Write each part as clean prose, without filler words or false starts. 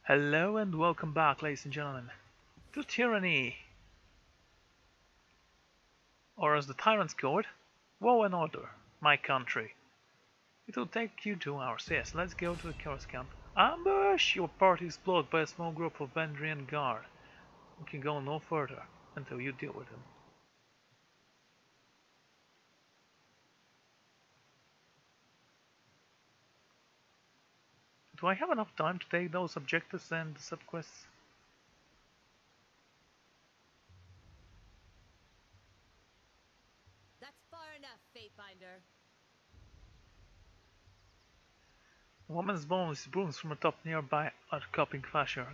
Hello and welcome back, ladies and gentlemen, to Tyranny, or as the tyrants call it, Woe and Order, my country. It will take you 2 hours, yes, let's go to the Chaos camp. Ambush! Your party is blocked by a small group of Vendrian guard. We can go no further until you deal with them. Do I have enough time to take those objectives and subquests? That's far enough, Fatebinder. A woman's bones brooms from atop nearby outcropping fascia,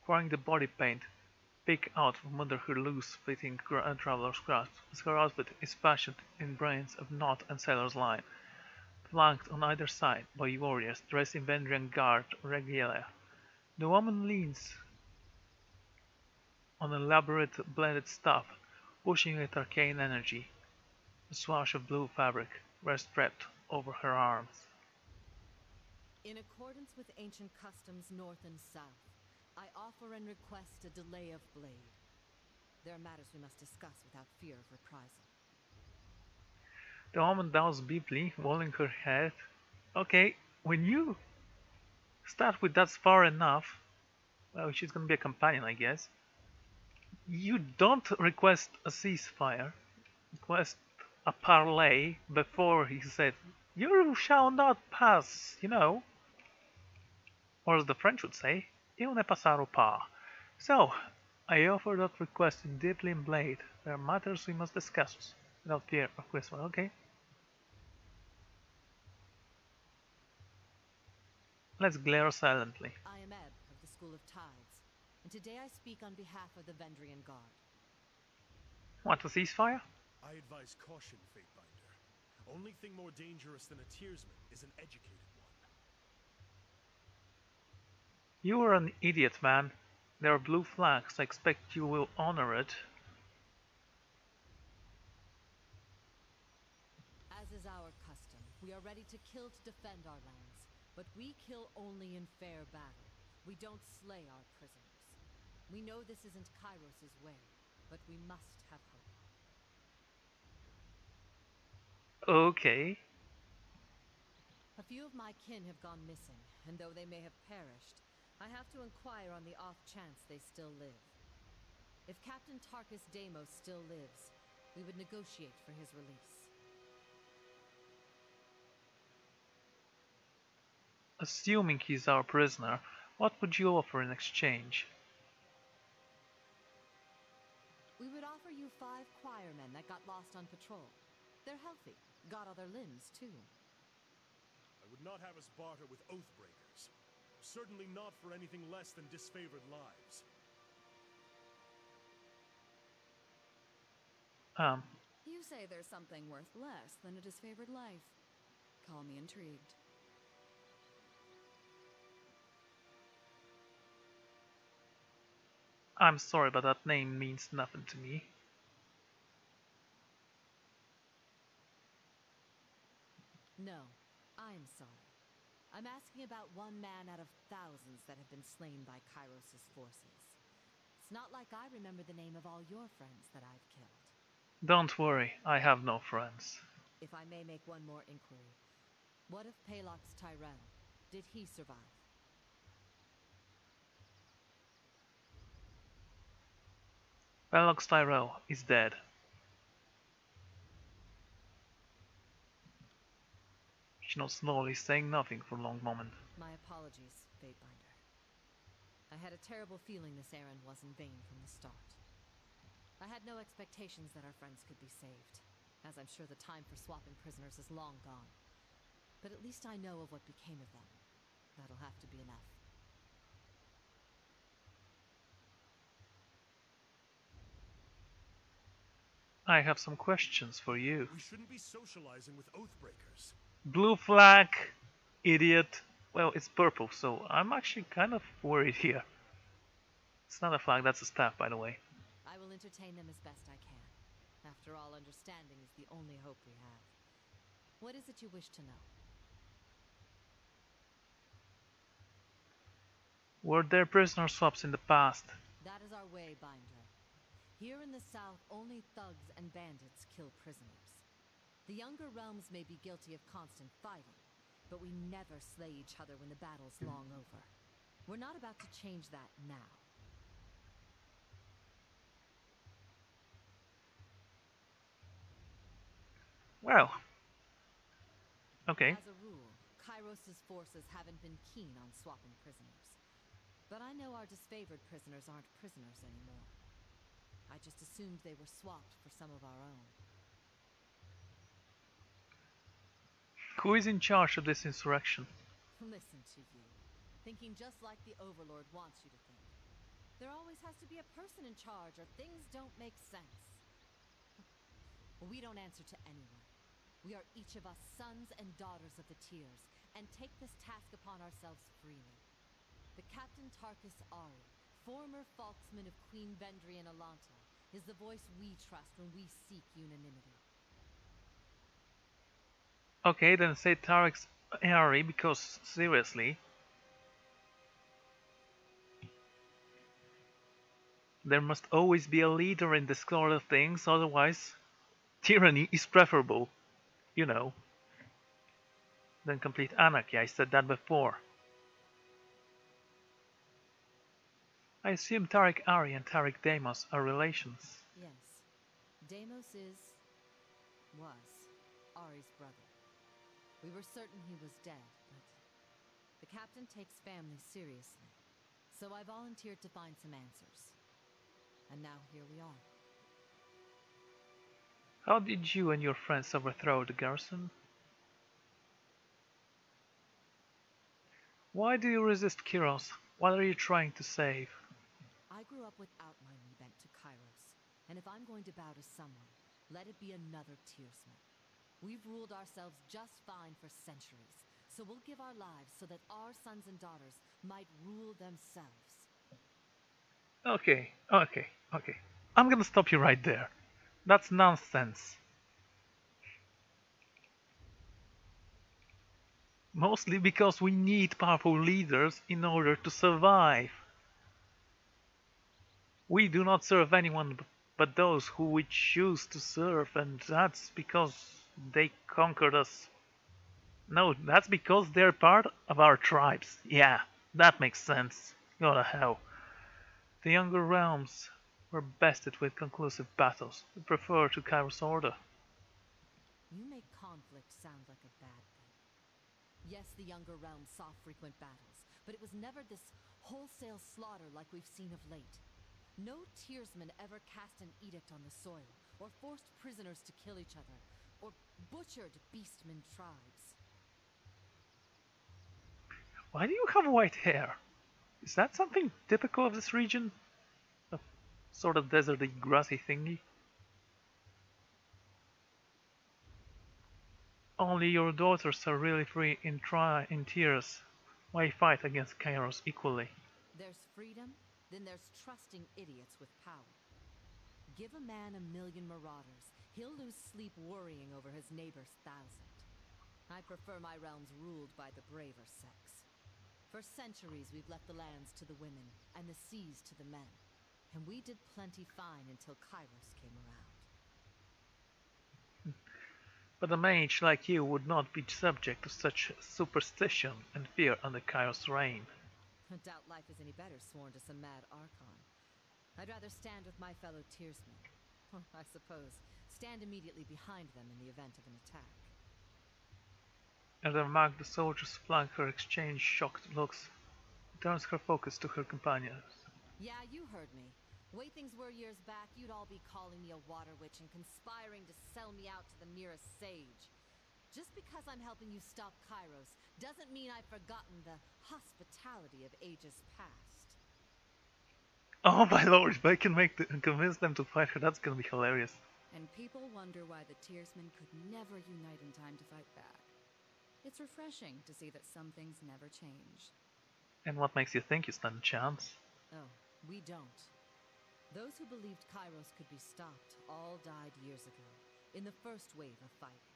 acquiring the body paint peek out from under her loose-fitting traveler's grasp, as her outfit is fashioned in brains of knot and sailor's line, flanked on either side by warriors dressed in Vendrian guard regalia. The woman leans on elaborate blended staff, pushing with arcane energy. A swash of blue fabric rests draped over her arms. In accordance with ancient customs north and south, I offer and request a delay of blade. There are matters we must discuss without fear of reprisal. The woman bows deeply, rolling her head. Okay, when you start with that's far enough, well, she's gonna be a companion, I guess. You don't request a ceasefire, request a parley before he said, "You shall not pass," you know. Or as the French would say, "Il ne passera pas." So, I offer that request in deeply in blade. There are matters we must discuss without fear of question, okay? Let's glare silently. I am Ebb of the School of Tides, and today I speak on behalf of the Vendrian Guard. Want a ceasefire? I advise caution, Fatebinder. Only thing more dangerous than a tearsman is an educated one. You are an idiot, man. There are blue flags. I expect you will honor it. As is our custom, we are ready to kill to defend our lands, but we kill only in fair battle. We don't slay our prisoners. We know this isn't Kairos' way, but we must have hope. Okay. A few of my kin have gone missing, and though they may have perished, I have to inquire on the off chance they still live. If Captain Tarkus Deimos still lives, we would negotiate for his release. Assuming he's our prisoner, what would you offer in exchange? We would offer you 5 choirmen that got lost on patrol. They're healthy, got other limbs too. I would not have us barter with oathbreakers. Certainly not for anything less than disfavored lives. You say there's something worth less than a disfavored life. Call me intrigued. I'm sorry, but that name means nothing to me. No, I'm sorry. I'm asking about one man out of thousands that have been slain by Kairos' forces. It's not like I remember the name of all your friends that I've killed. Don't worry, I have no friends. If I may make one more inquiry, what of Palox Tyrell? Did he survive? Velox Tyrell is dead. She nods slowly, saying nothing for a long moment. My apologies, Fatebinder. I had a terrible feeling this errand was in vain from the start. I had no expectations that our friends could be saved, as I'm sure the time for swapping prisoners is long gone. But at least I know of what became of them. That'll have to be enough. I have some questions for you. We shouldn't be socializing with oathbreakers. Blue flag, idiot. Well, it's purple, so I'm actually kind of worried here. It's not a flag, that's a staff, by the way. I will entertain them as best I can. After all, understanding is the only hope we have. What is it you wish to know? Were there prisoner swaps in the past? That is our way, Binder. Here in the South, only thugs and bandits kill prisoners. The younger realms may be guilty of constant fighting, but we never slay each other when the battle's long over. We're not about to change that now. Well, okay. As a rule, Kairos' forces haven't been keen on swapping prisoners. But I know our disfavored prisoners aren't prisoners anymore. I just assumed they were swapped for some of our own. Who is in charge of this insurrection? Listen to you, thinking just like the Overlord wants you to think. There always has to be a person in charge or things don't make sense. We don't answer to anyone. We are each of us sons and daughters of the Tears, and take this task upon ourselves freely. The Captain Tarkus Ari, former Falksman of Queen Vendry and Alanta, is the voice we trust when we seek unanimity. Okay, then say Tarek's Ari, because seriously, there must always be a leader in this sort of things, otherwise tyranny is preferable, you know, than complete anarchy. I said that before. I assume Tarek Ari and Tarek Deimos are relations. Yes. Deimos was Ari's brother. We were certain he was dead, but the captain takes family seriously. So I volunteered to find some answers. And now here we are. How did you and your friends overthrow the garrison? Why do you resist Kiros? What are you trying to save? I grew up without my knee bent to Kairos, and if I'm going to bow to someone, let it be another Tearsman. We've ruled ourselves just fine for centuries, so we'll give our lives so that our sons and daughters might rule themselves. Okay. I'm gonna stop you right there. That's nonsense. Mostly because we need powerful leaders in order to survive. We do not serve anyone but those who we choose to serve, and that's because they conquered us. No, that's because they're part of our tribes. Yeah, that makes sense. Go to hell. The younger realms were bested with conclusive battles. We prefer to Kairos' order. You make conflict sound like a bad thing. Yes, the younger realms saw frequent battles, but it was never this wholesale slaughter like we've seen of late. No Tearsman ever cast an edict on the soil, or forced prisoners to kill each other, or butchered beastmen tribes. Why do you have white hair? Is that something typical of this region? A sort of deserty, grassy thingy? Only your daughters are really free in tears. Why fight against Kairos equally? There's freedom, then there's trusting idiots with power. Give a man 1,000,000 marauders, he'll lose sleep worrying over his neighbor's 1,000. I prefer my realms ruled by the braver sex. For centuries we've left the lands to the women, and the seas to the men. And we did plenty fine until Kairos came around. But a mage like you would not be subject to such superstition and fear under Kairos' reign. I doubt life is any better sworn to some mad Archon. I'd rather stand with my fellow Tearsmen. Or, I suppose, stand immediately behind them in the event of an attack. As Mag the soldiers flank her exchange shocked looks, turns her focus to her companions. Yeah, you heard me. Way things were years back, you'd all be calling me a water witch and conspiring to sell me out to the nearest sage. Just because I'm helping you stop Kairos doesn't mean I've forgotten the hospitality of ages past. Oh my lord, if I can convince them to fight her, that's gonna be hilarious. And people wonder why the Tearsmen could never unite in time to fight back. It's refreshing to see that some things never change. And what makes you think you stand a chance? Oh, we don't. Those who believed Kairos could be stopped all died years ago, in the first wave of fighting.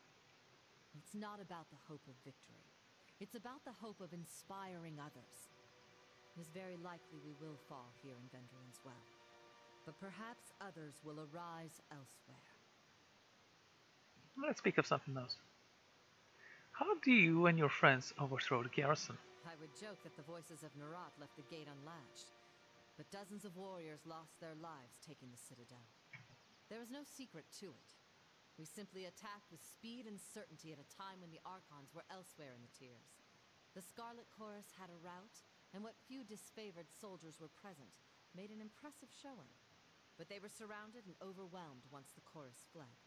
It's not about the hope of victory. It's about the hope of inspiring others. It is very likely we will fall here in Vendrian's Well. But perhaps others will arise elsewhere. Let's speak of something else. How do you and your friends overthrow the garrison? I would joke that the voices of Narat left the gate unlatched, but dozens of warriors lost their lives taking the citadel. There was no secret to it. We simply attacked with speed and certainty at a time when the Archons were elsewhere in the tiers. The Scarlet Chorus had a rout, and what few disfavored soldiers were present made an impressive showing. But they were surrounded and overwhelmed once the chorus fled.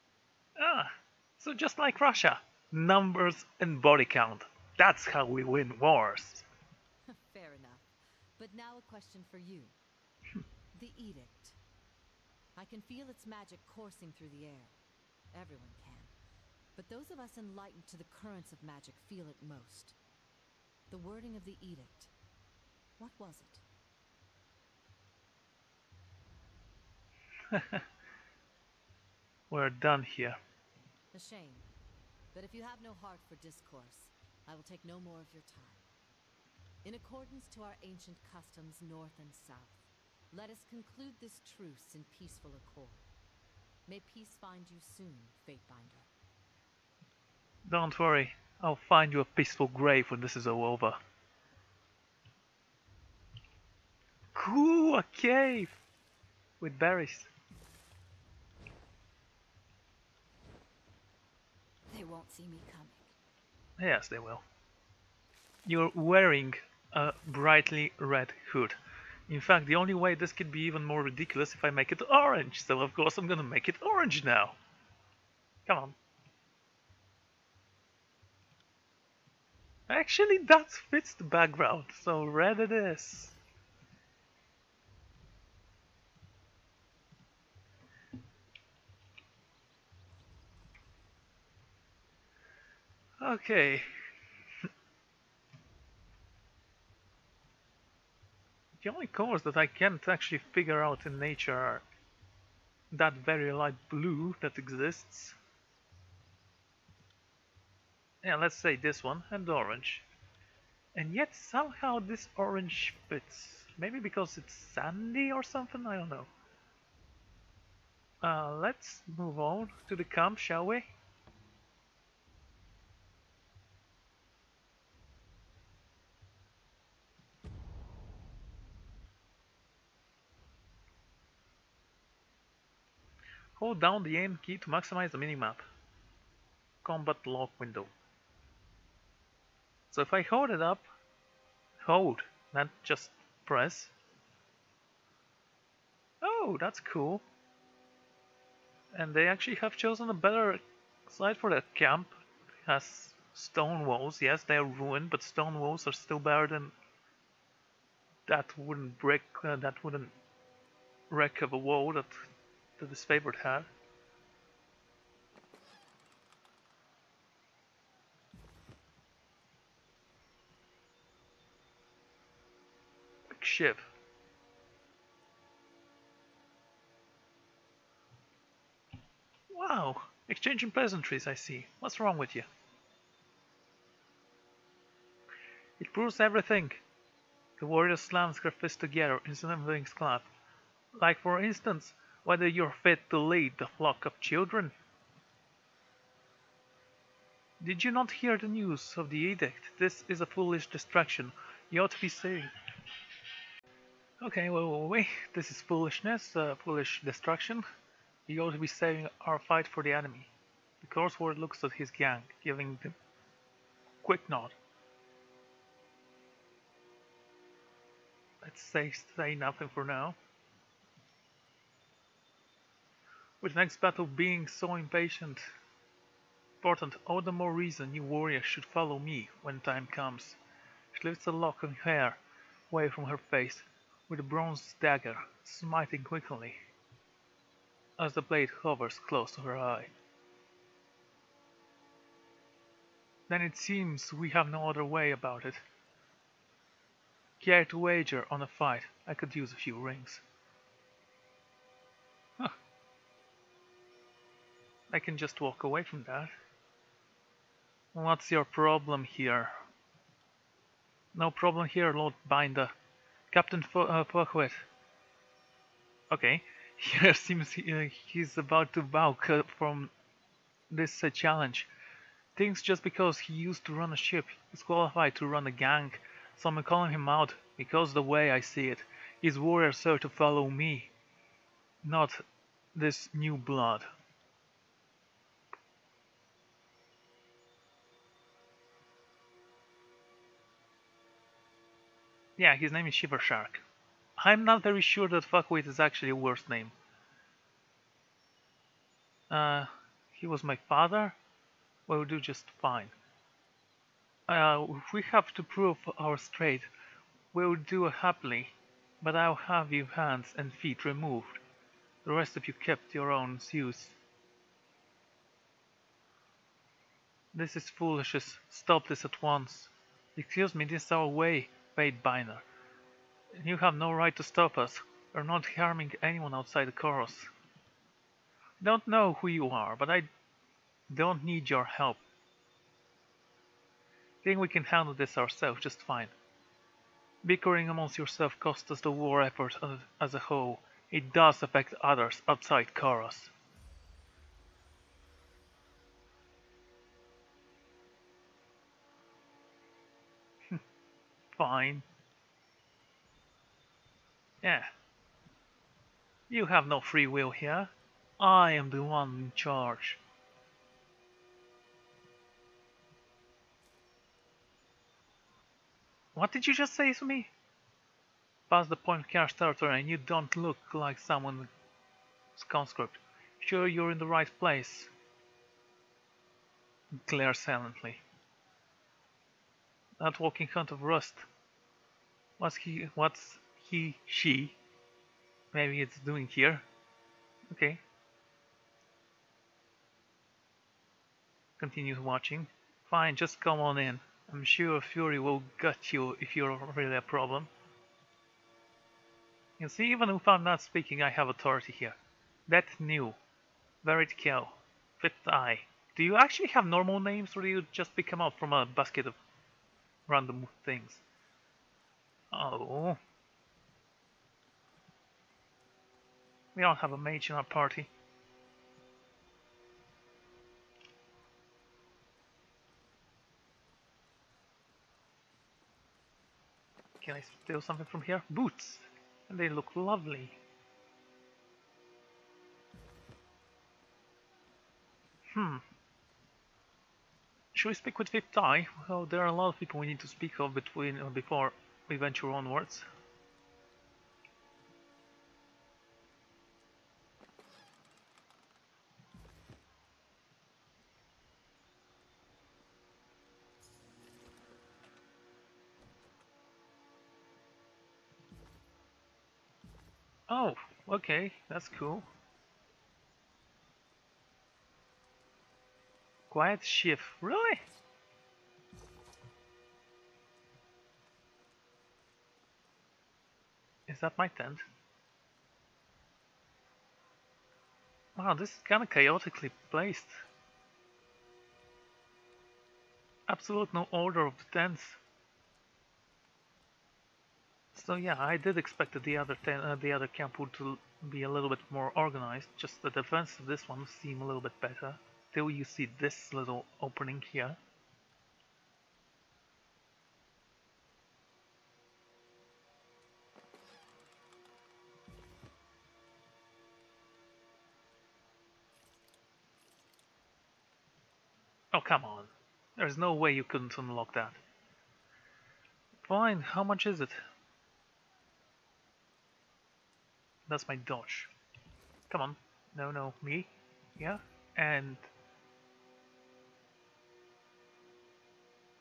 Ah, so just like Russia. Numbers and body count. That's how we win wars. Fair enough. But now a question for you. The Edict. I can feel its magic coursing through the air. Everyone can. But those of us enlightened to the currents of magic feel it most. The wording of the Edict. What was it? We're done here. A shame. But if you have no heart for discourse, I will take no more of your time. In accordance to our ancient customs north and south, let us conclude this truce in peaceful accord. May peace find you soon, Fatebinder. Don't worry, I'll find you a peaceful grave when this is all over. Cool, a cave! With berries. They won't see me coming. Yes, they will. You're wearing a brightly red hood. In fact, the only way this could be even more ridiculous if I make it orange. So of course I'm gonna make it orange now. Come on. Actually, that fits the background, so red it is. Okay. The only colors that I can't actually figure out in nature are that very light blue that exists. Yeah, let's say this one, and orange. And yet somehow this orange fits. Maybe because it's sandy or something, I don't know. Let's move on to the camp, shall we? Hold down the aim key to maximize the minimap. Combat log window. So if I hold it up, hold, not just press. Oh, that's cool. And they actually have chosen a better site for that camp. It has stone walls. Yes, they are ruined, but stone walls are still better than that wooden brick, that wooden wreck of a wall that this favorite had. Big ship. Wow, exchanging pleasantries, I see. What's wrong with you? It proves everything. The warrior slams her fists together in wings clap. Like for instance, whether you're fit to lead the flock of children. Did you not hear the news of the edict? This is a foolish distraction. You ought to be saving. Okay, wait. This is foolishness, foolish destruction. You ought to be saving our fight for the enemy. The crossword looks at his gang, giving them quick nod. Let's say nothing for now. With the next battle being so important, all the more reason you warriors should follow me when time comes. She lifts a lock of hair away from her face, with a bronze dagger smiting quickly as the blade hovers close to her eye. Then it seems we have no other way about it. Care to wager on a fight? I could use a few rings. Huh. I can just walk away from that. What's your problem here? No problem here, Lord Binder. Captain Forkowitz. Okay. Here seems he's about to balk from this challenge. Thinks just because he used to run a ship, he's qualified to run a gang. So I'm calling him out, because the way I see it, his warriors are to follow me, not this new blood. Yeah, his name is Shiver Shark. I'm not very sure that Fuckwit is actually a worse name. Uh, he was my father? We'll do just fine. If we have to prove our straight, we'll do it happily, but I'll have your hands and feet removed. The rest of you kept your own suits. This is foolishness. Stop this at once. Excuse me, this is our way, Fatebinder. You have no right to stop us. We're not harming anyone outside the chorus. Don't know who you are, but I don't need your help. Think we can handle this ourselves just fine. Bickering amongst yourself cost us the war effort as a whole. It does affect others outside chorus. Fine. Yeah. You have no free will here. I am the one in charge. What did you just say to me? Past the point car starter and you don't look like someone's conscript. Sure you're in the right place. Glare silently. That walking hunt of rust. She, maybe it's doing here. Okay. Continue watching. Fine, just come on in. I'm sure Fury will gut you if you're really a problem. You see, even if I'm not speaking, I have authority here. That's new. Verit Kill. Fifth Eye. Do you actually have normal names, or do you just pick them up from a basket of random things? Oh. We don't have a mage in our party. Can I steal something from here? Boots! And they look lovely. Should we speak with Fifth Eye? Well, there are a lot of people we need to speak of before we venture onwards. Oh, okay, that's cool. Quiet shift, really? Is that my tent? Wow, this is kinda chaotically placed. Absolute no order of the tents. So yeah, I did expect that the other camp would be a little bit more organized. Just the defense of this one seem a little bit better. Till you see this little opening here. Oh, come on. There's no way you couldn't unlock that. Fine, how much is it? That's my dodge. Come on. No, no, me. Yeah. And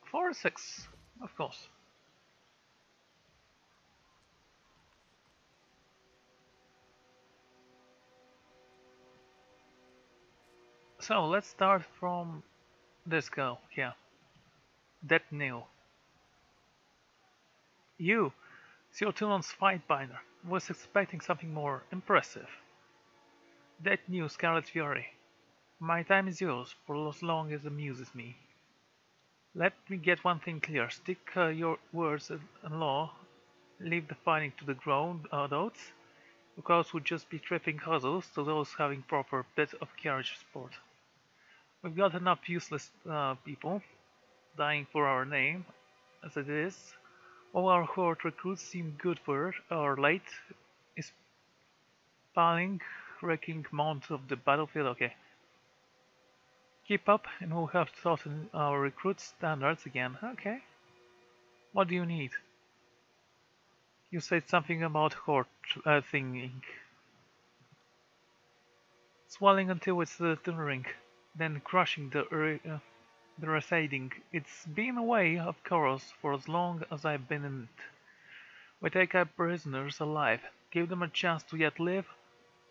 4 or 6, of course. So let's start from this girl here. That new. You, it's your 2 months fight binder. Was expecting something more impressive. That new Scarlet Fury. My time is yours for as long as it amuses me. Let me get one thing clear. Stick your words and law leave the fighting to the grown adults, because would just be tripping hazards to those having proper bit of carriage sport. We've got enough useless people dying for our name as it is. All our horde recruits seem good for our late is piling wrecking mount of the battlefield. Okay. Keep up and we'll have to soften our recruit standards again. Okay. What do you need? You said something about horde thinging. Swelling until it's tunnering, then crushing the receding. It's been a way of Koros for as long as I've been in it. We take our prisoners alive, give them a chance to yet live,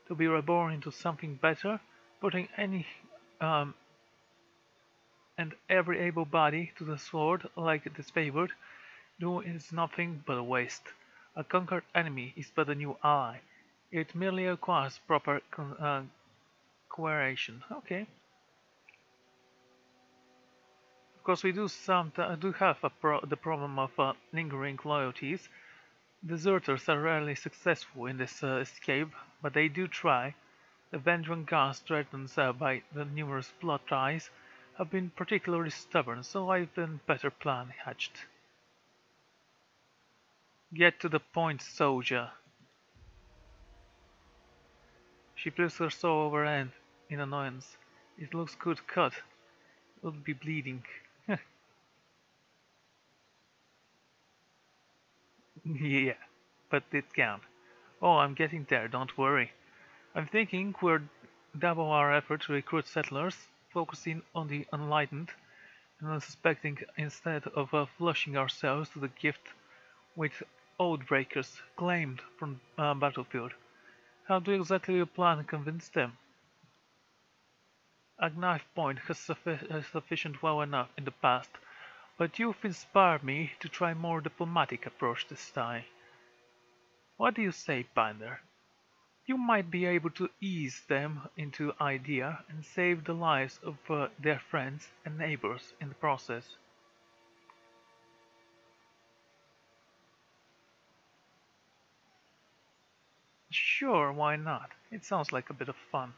to be reborn into something better, putting any and every able body to the sword like disfavored, do is nothing but a waste. A conquered enemy is but a new ally. It merely requires proper coercion. Okay. Of course, we do have the problem of lingering loyalties. Deserters are rarely successful in this escape, but they do try. The Vendran guards threatened by the numerous blood ties have been particularly stubborn, so I've been better plan hatched. Get to the point, soldier. She pulls her sword overhand in annoyance. It looks good cut. It would be bleeding. Yeah, but it can't. Oh, I'm getting there, don't worry. I'm thinking we'll double our effort to recruit settlers, focusing on the enlightened and unsuspecting instead of flushing ourselves to the gift with Oathbreakers claimed from battlefield. How do exactly you plan to convince them? A knife point has sufficient well enough in the past, but you've inspired me to try more diplomatic approach this time. What do you say, Binder? You might be able to ease them into idea and save the lives of their friends and neighbors in the process. Sure, why not? It sounds like a bit of fun.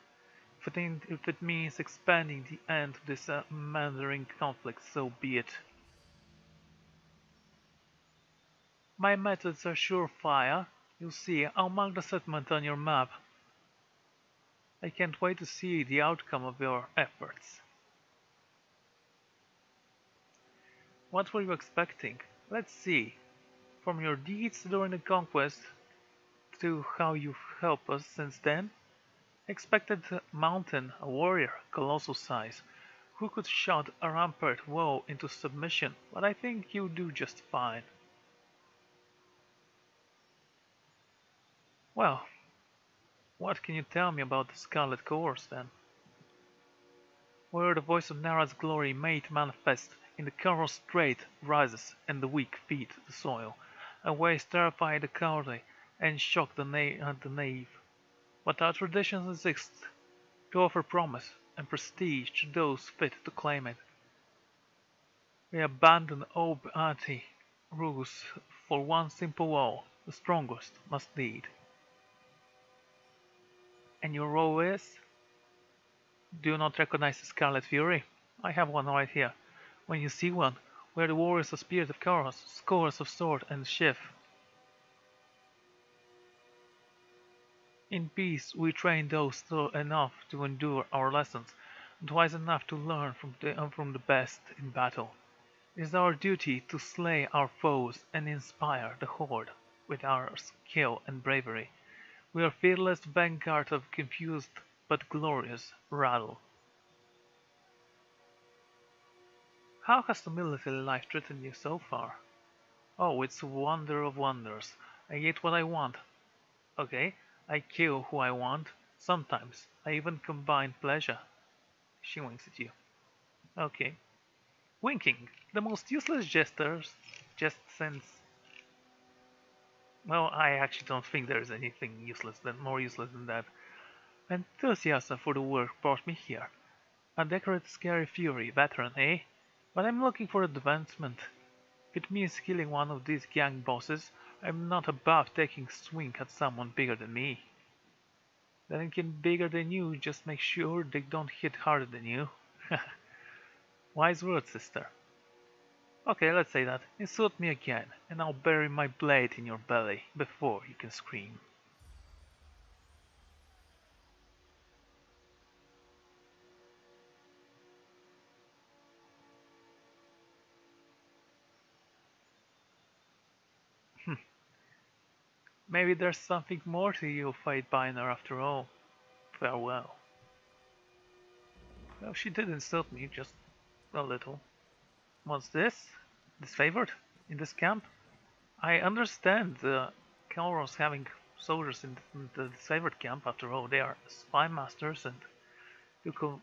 If it means expanding the end of this meandering conflict, so be it. My methods are surefire. You'll see, I'll mark the settlement on your map. I can't wait to see the outcome of your efforts. What were you expecting? Let's see. From your deeds during the conquest to how you've helped us since then, expected mountain, a warrior, colossal size, who could shout a rampart wall into submission, but I think you do just fine. Well, what can you tell me about the Scarlet Course then? Where the voice of Nara's glory made manifest in the Karo Strait rises and the weak feed the soil, and ways terrify the cowardly and shock the knave. But our traditions exist to offer promise and prestige to those fit to claim it. We abandon all anti rules for one simple law: the strongest must lead. And your role is? Do you not recognize the Scarlet Fury? I have one right here. When you see one, we're the warriors of Spirit of Chaos, scholars of sword and shift. In peace we train those enough to endure our lessons, and twice enough to learn from the best in battle. It is our duty to slay our foes and inspire the horde with our skill and bravery. We are fearless vanguard of confused but glorious rattle. How has the military life treated you so far? Oh, it's a wonder of wonders. I get what I want. Okay, I kill who I want. Sometimes I even combine pleasure. She winks at you. Okay. Winking, the most useless gestures, just since. Well, I actually don't think there's anything more useless than that. Enthusiasm for the work brought me here. A decorated scary fury, veteran, eh? But I'm looking for advancement. If it means killing one of these gang bosses, I'm not above taking a swing at someone bigger than me. Then again, bigger than you, just make sure they don't hit harder than you. Wise words, sister. Okay, let's say that. Insult me again, and I'll bury my blade in your belly before you can scream. Maybe there's something more to you, Fatebinder, after all. Farewell. Well, she did insult me, just a little. What's this? Disfavored? In this camp? I understand the Kelros having soldiers in the disfavored camp, after all. They are spy masters and you can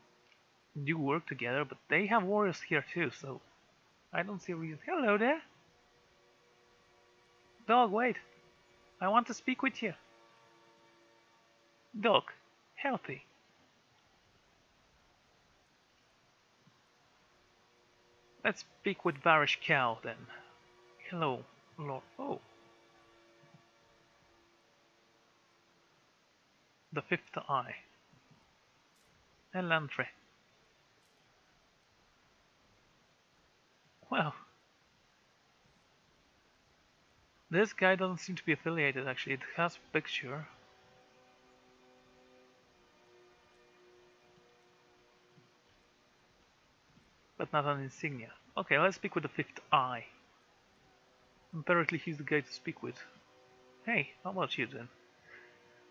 do work together, but they have warriors here too, so I don't see a reason. Hello there! Dog, wait! I want to speak with you. Dog, healthy. Let's speak with Varish Cow then. Hello, Lord. Oh, the fifth eye. And Lantry. Well, this guy doesn't seem to be affiliated actually. It has a picture. But not an insignia. Okay, let's speak with the fifth eye. Apparently he's the guy to speak with. Hey, how about you then?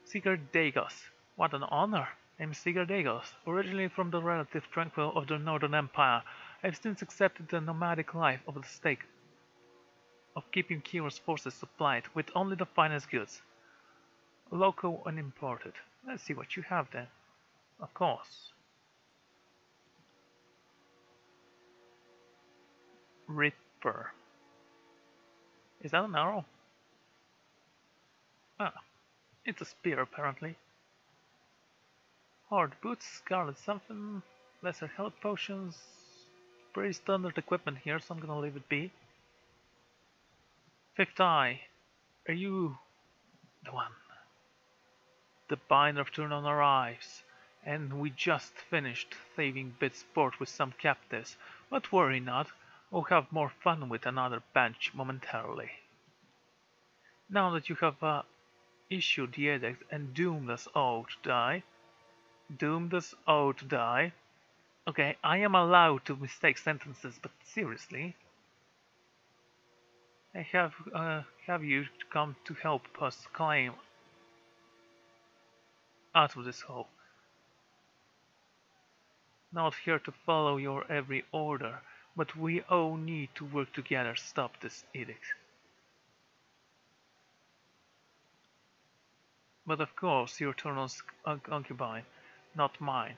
Seeker Dagos. What an honor! I'm Seeker Dagos, originally from the relative tranquil of the Northern Empire. I've since accepted the nomadic life of the stake of keeping Kira's forces supplied with only the finest goods, local and imported. Let's see what you have then. Of course. Ripper. Is that an arrow? Ah, it's a spear apparently. Hard boots, scarlet something, lesser health potions. Pretty standard equipment here, so I'm gonna leave it be. Fifth eye. Are you the one? The binder of Turnon arrives, and we just finished thieving bit sport with some captives. But worry not, we'll have more fun with another bench momentarily. Now that you have issued the edict and doomed us all to die. Okay, I am allowed to mistake sentences, but seriously, I have you come to help us climb out of this hole. Not here to follow your every order, but we all need to work together to stop this edict. But of course, your Turnon's concubine, not mine.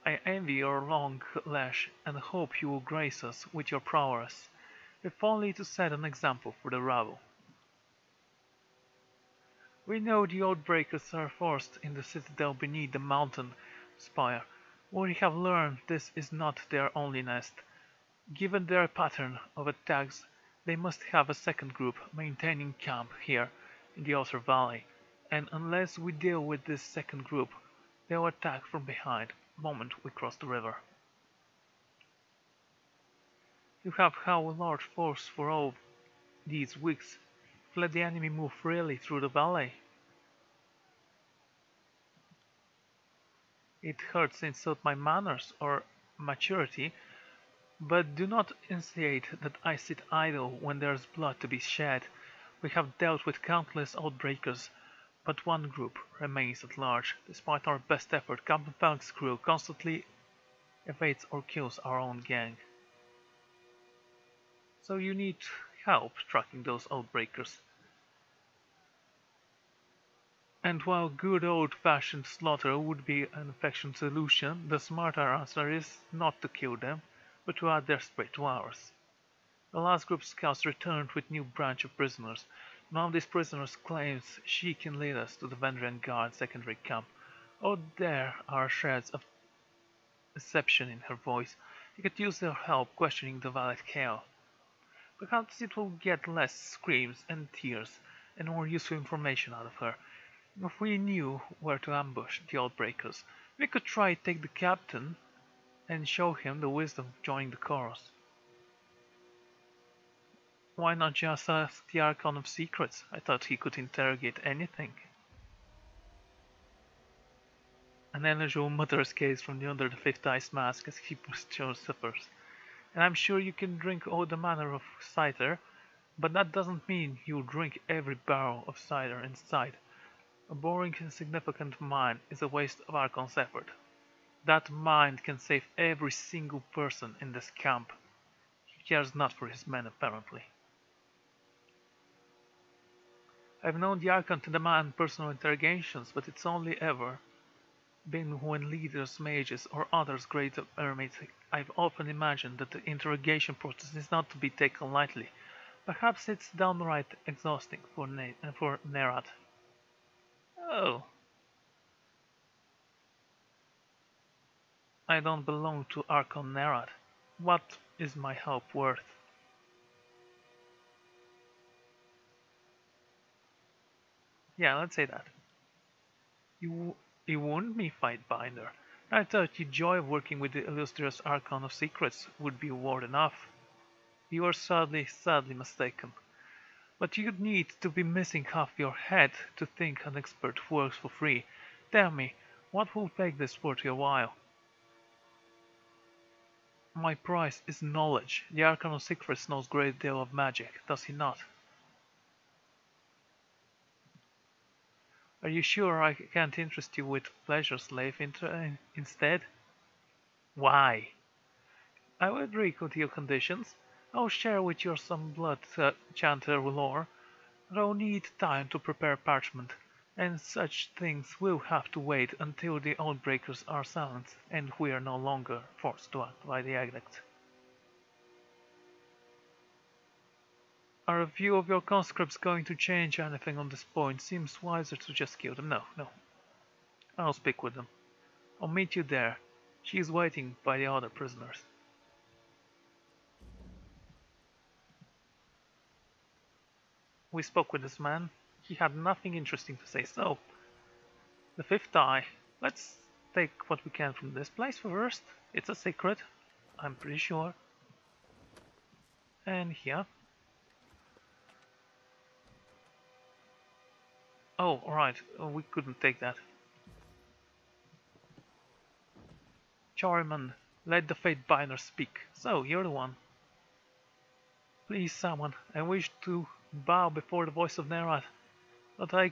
I envy your long lash and hope you will grace us with your prowess, if only to set an example for the rabble. We know the Oathbreakers are forced in the citadel beneath the mountain spire. We have learned this is not their only nest. Given their pattern of attacks, they must have a second group maintaining camp here in the Outer Valley, and unless we deal with this second group, they'll attack from behind the moment we cross the river. You have held a large force for all these weeks. Let the enemy move freely through the valley. It hurts to insult my manners or maturity, but do not insinuate that I sit idle when there is blood to be shed. We have dealt with countless outbreakers, but one group remains at large. Despite our best effort, Captain Falk's crew constantly evades or kills our own gang. So you need help tracking those outbreakers. And while good old-fashioned slaughter would be an effective solution, the smarter answer is not to kill them, but to add their spirit to ours. The last group of scouts returned with new branch of prisoners. One of these prisoners claims she can lead us to the Vendrian Guard secondary camp. Oh, there are shreds of deception in her voice. You could use their help questioning the valet Kale. Perhaps it will get less screams and tears. and more useful information out of her. If we knew where to ambush the Outbreakers, we could try to take the captain and show him the wisdom of joining the chorus. Why not just ask the Archon of Secrets? I thought he could interrogate anything. An eligible mutter escapes from under the fifth ice mask as he suffers. And I'm sure you can drink all the manner of cider, but that doesn't mean you'll drink every barrel of cider in sight. A boring, insignificant mind is a waste of Archon's effort. That mind can save every single person in this camp. He cares not for his men, apparently. I've known the Archon to demand personal interrogations, but it's only ever been when leaders, mages, or others great eremites. I've often imagined that the interrogation process is not to be taken lightly. Perhaps it's downright exhausting for Nerat. Oh, I don't belong to Archon Nerat. What is my help worth? Yeah, let's say that. You wouldn't me fight Binder. I thought the joy of working with the illustrious Archon of Secrets would be reward enough. You are sadly mistaken. But you'd need to be missing half your head to think an expert works for free. Tell me, what will make this worth your while? My price is knowledge. The Archon of Secrets knows a great deal of magic, does he not? Are you sure I can't interest you with pleasure slave instead? Why? I will agree with your conditions. I'll share with you some blood chanter lore, but I'll need time to prepare parchment, and such things will have to wait until the Outbreakers are silenced and we are no longer forced to act by the edict. Are a few of your conscripts going to change anything on this point? Seems wiser to just kill them. No. I'll speak with them. I'll meet you there. She is waiting by the other prisoners. We spoke with this man. He had nothing interesting to say, so the fifth eye. Let's take what we can from this place first. It's a secret, I'm pretty sure. And here. Oh, alright, we couldn't take that. Charman, let the Fate Binder speak. So, you're the one. Please, someone, I wish to bow before the voice of Nerat, that I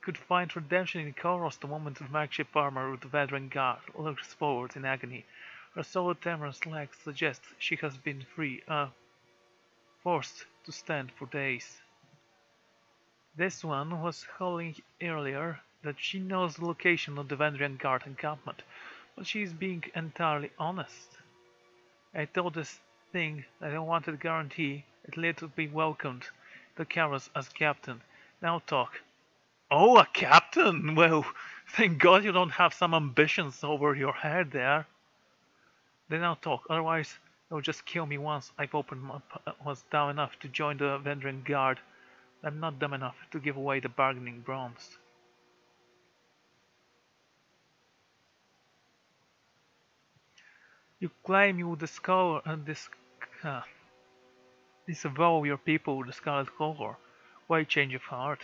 could find redemption in Koros the moment the flagship armor of the veteran guard looks forward in agony. Her solid Tamar's legs suggest she has been forced to stand for days. This one was howling earlier that she knows the location of the Vendrian Guard encampment, but she is being entirely honest. I told this thing that I wanted a guarantee it later be welcomed to Karos as captain. Now talk. Oh, a captain! Well, thank God you don't have some ambitions over your head there. Then now talk, otherwise they'll just kill me once I've was down enough to join the Vendrian Guard. I'm not dumb enough to give away the bargaining bronze. You claim you would discover and disavow your people with the scarlet color. Why change of heart?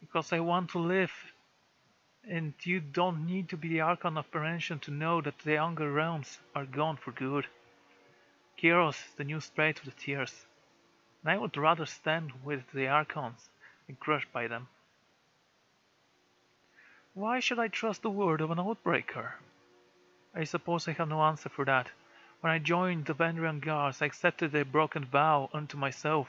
Because I want to live, and you don't need to be the Archon of Prevention to know that the younger realms are gone for good. Kyros is the new Strait of the Tears, and I would rather stand with the Archons than crushed by them. Why should I trust the word of an Outbreaker? I suppose I have no answer for that. When I joined the Vendrian Guards, I accepted a broken vow unto myself.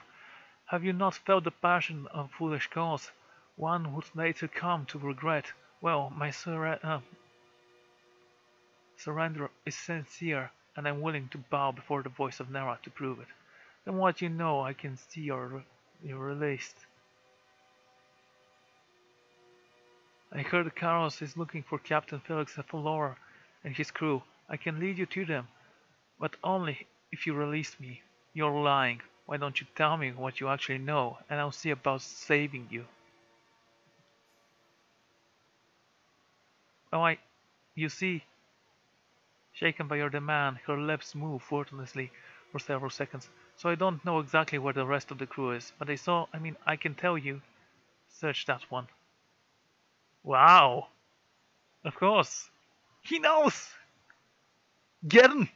Have you not felt the passion of foolish cause? One would later come to regret. Well, my surrender is sincere, and I'm willing to bow before the voice of Nera to prove it. Then what you know, I can see you're released. I heard Karos is looking for Captain Felix Falor and his crew. I can lead you to them, but only if you release me. You're lying. Why don't you tell me what you actually know, and I'll see about saving you. Oh, you see, shaken by your demand, her lips moved wordlessly for several seconds. So I don't know exactly where the rest of the crew is, but I can tell you. Search that one. Wow! Of course! He knows! Get him!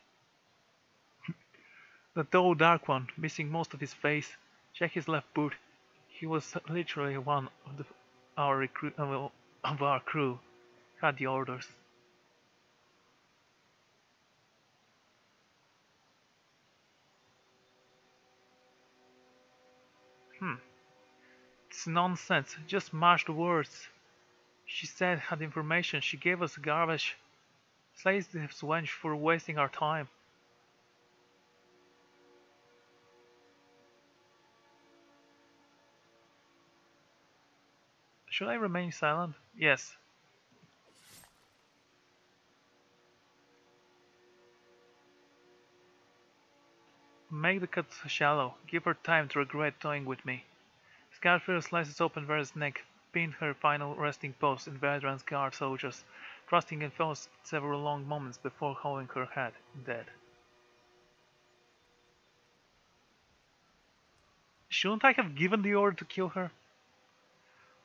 The tall dark one, missing most of his face, checked his left boot. He was literally one of our crew. Had the orders. Hmm. It's nonsense. Just mash the words. She said had information. She gave us garbage. Slays this wench for wasting our time. Should I remain silent? Yes. Make the cut shallow. Give her time to regret toying with me. Scarfield slices open Vera's neck, pinned her final resting post in veteran's guard soldiers, thrusting and falls several long moments before holding her head, dead. Shouldn't I have given the order to kill her?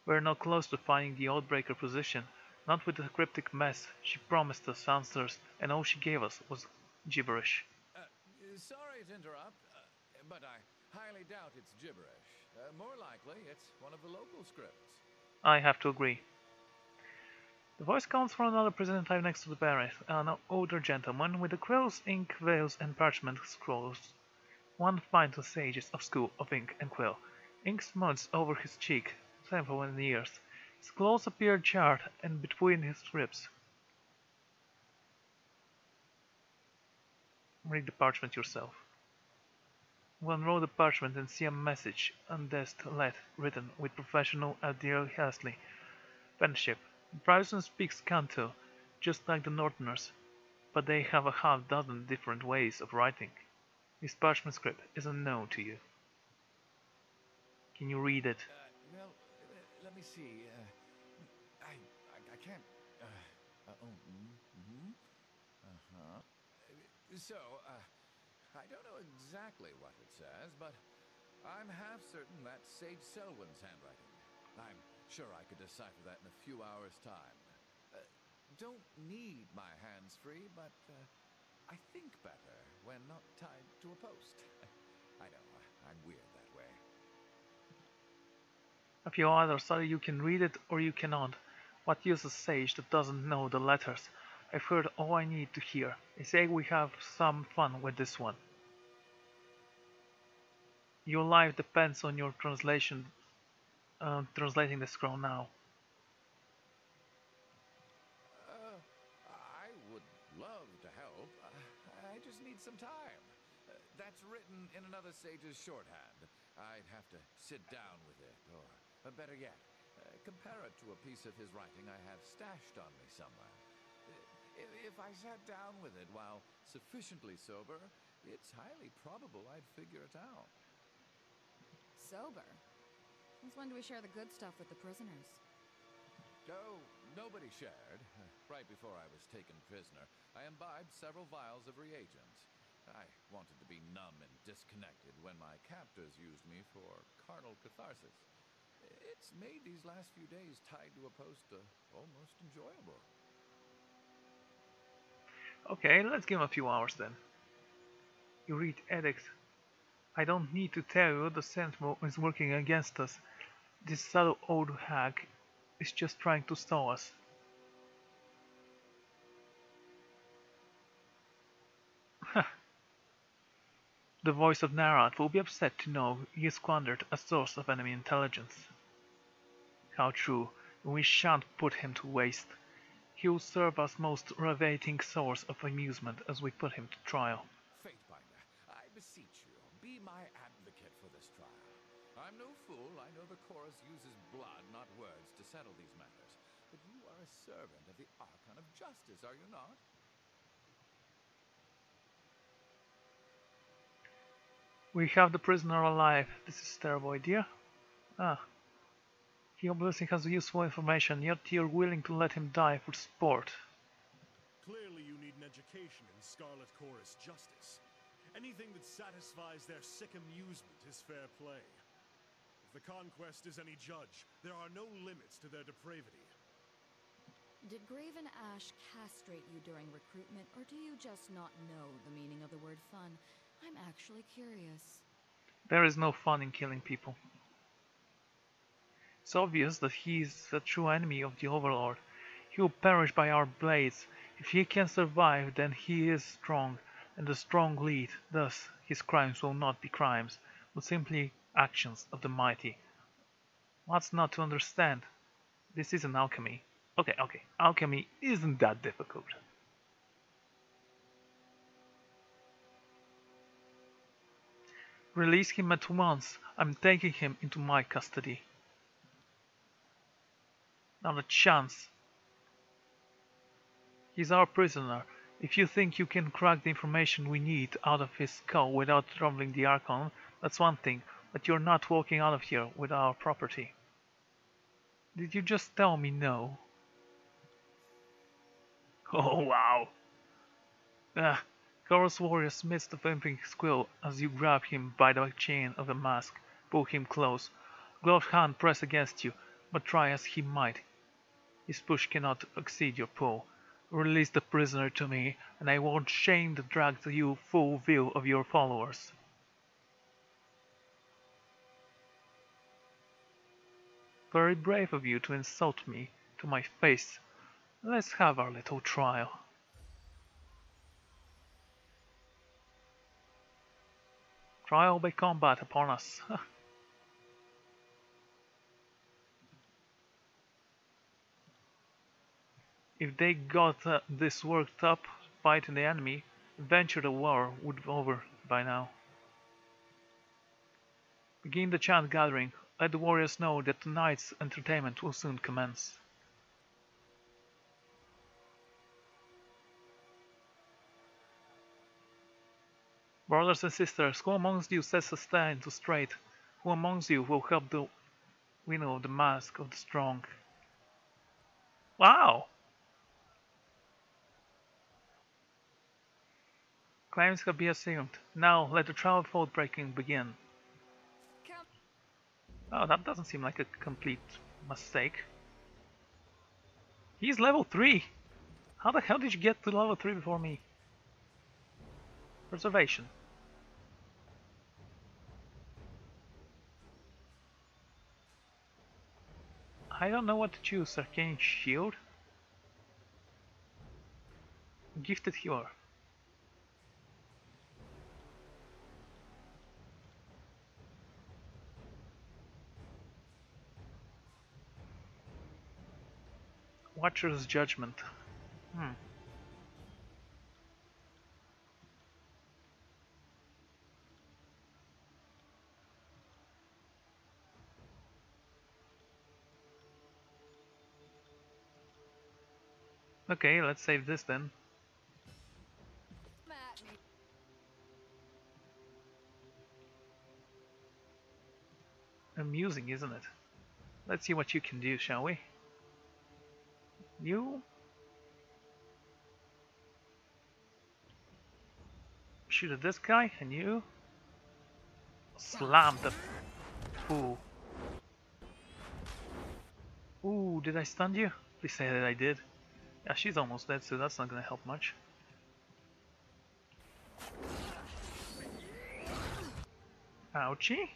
We're now close to finding the Oathbreaker position, not with the cryptic mess she promised us answers, and all she gave us was gibberish. Sorry to interrupt, but I highly doubt it's gibberish. More likely, it's one of the local scripts. I have to agree. The voice comes from another prison type next to the barracks, an older gentleman with the quills, ink, veils, and parchment scrolls. One finds the sages of school of ink and quill. Ink smuts over his cheek, several in the ears. His clothes appear charred and between his ribs. Read the parchment yourself. One roll the parchment and see a message, undesed lead, written with professional Adil Hasley penmanship. Bryson speaks Canto, just like the Northerners, but they have a half-dozen different ways of writing. This parchment script is unknown to you. Can you read it? Well, let me see. I can't. Uh-huh. So, I don't know exactly what it says, but I'm half certain that's Sage Selwyn's handwriting. I'm sure I could decipher that in a few hours' time. Don't need my hands free, but I think better when not tied to a post. I know, I'm weird that way. If you either say you can read it or you cannot, what use a sage that doesn't know the letters? I've heard all I need to hear. I say we have some fun with this one. Your life depends on your translating the scroll now. I would love to help. I just need some time. That's written in another sage's shorthand. I'd have to sit down with it, or better yet, compare it to a piece of his writing I have stashed on me somewhere. If I sat down with it while sufficiently sober, it's highly probable I'd figure it out. Sober? Since when do we share the good stuff with the prisoners? Oh, nobody shared. Right before I was taken prisoner, I imbibed several vials of reagents. I wanted to be numb and disconnected when my captors used me for carnal catharsis. It's made these last few days tied to a post almost enjoyable. Okay, let's give him a few hours then. You read edicts. I don't need to tell you the Sentinel is working against us. This subtle old hag is just trying to stall us. The voice of Narat will be upset to know he squandered a source of enemy intelligence. How true, and we shan't put him to waste. He will serve as most riveting source of amusement as we put him to trial. Fatebinder, I beseech you, be my advocate for this trial. I'm no fool. I know the chorus uses blood, not words, to settle these matters. But you are a servant of the Archon of Justice, are you not? We have the prisoner alive. This is a terrible idea. Ah. He obviously has useful information, yet you're willing to let him die for sport. Clearly you need an education in Scarlet Chorus justice. Anything that satisfies their sick amusement is fair play. If the Conquest is any judge, there are no limits to their depravity. Did Graven Ash castrate you during recruitment, or do you just not know the meaning of the word fun? I'm actually curious. There is no fun in killing people. It's obvious that he is a true enemy of the Overlord. He will perish by our blades. If he can survive, then he is strong, and the strong lead. Thus, his crimes will not be crimes, but simply actions of the mighty. What's not to understand? This isn't alchemy. Okay, alchemy isn't that difficult. Release him at once. I'm taking him into my custody. Not a chance. He's our prisoner. If you think you can crack the information we need out of his skull without troubling the Archon, that's one thing, but you're not walking out of here with our property. Did you just tell me no? Oh wow! Chorus Warrior amidst a vamping squeal as you grab him by the chain of the mask, pull him close. Gloved hand press against you, but try as he might, his push cannot exceed your pull. Release the prisoner to me, and I won't shame to drag to you full view of your followers. Very brave of you to insult me to my face. Let's have our little trial. Trial by combat upon us. If they got this worked up, fighting the enemy, eventually the war would be over by now. Begin the chant gathering. Let the warriors know that tonight's entertainment will soon commence. Brothers and sisters, who amongst you sets a stand to straight? Who amongst you will help the winnow the mask of the strong? Wow! Claims have been assumed. Now let the trial of oath breaking begin. Oh, that doesn't seem like a complete mistake. He's level 3! How the hell did you get to level 3 before me? Preservation. I don't know what to choose. Arcane Shield? Gifted Healer. Watcher's Judgment. Okay, let's save this then. Amusing, isn't it? Let's see what you can do, shall we? You shoot at this guy, and you slam the fool. Ooh, did I stun you? Please say that I did. Yeah, she's almost dead, so that's not gonna help much. Ouchie.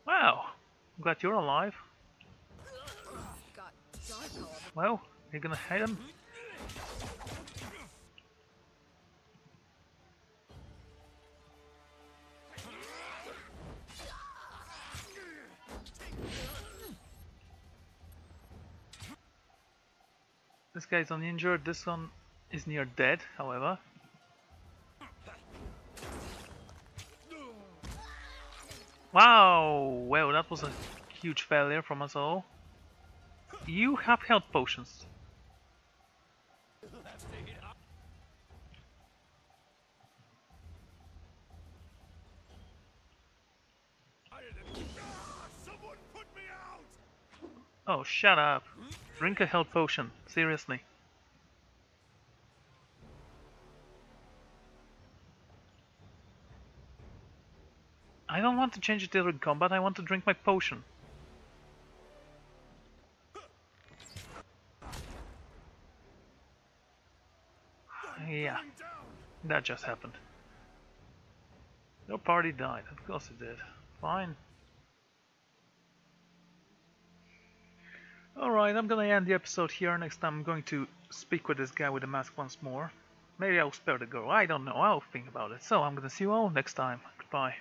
Wow, I'm glad you're alive. Well, you're gonna hit him. This guy's uninjured, this one is near dead, however. Wow! Well, that was a huge failure from us all. You have health potions. Oh, shut up. Drink a health potion. Seriously. I don't want to change it during combat, I want to drink my potion. Yeah, that just happened. Your party died. Of course it did. Fine. Alright, I'm gonna end the episode here. Next time I'm going to speak with this guy with the mask once more. Maybe I'll spare the girl. I don't know. I'll think about it. So I'm gonna see you all next time. Goodbye.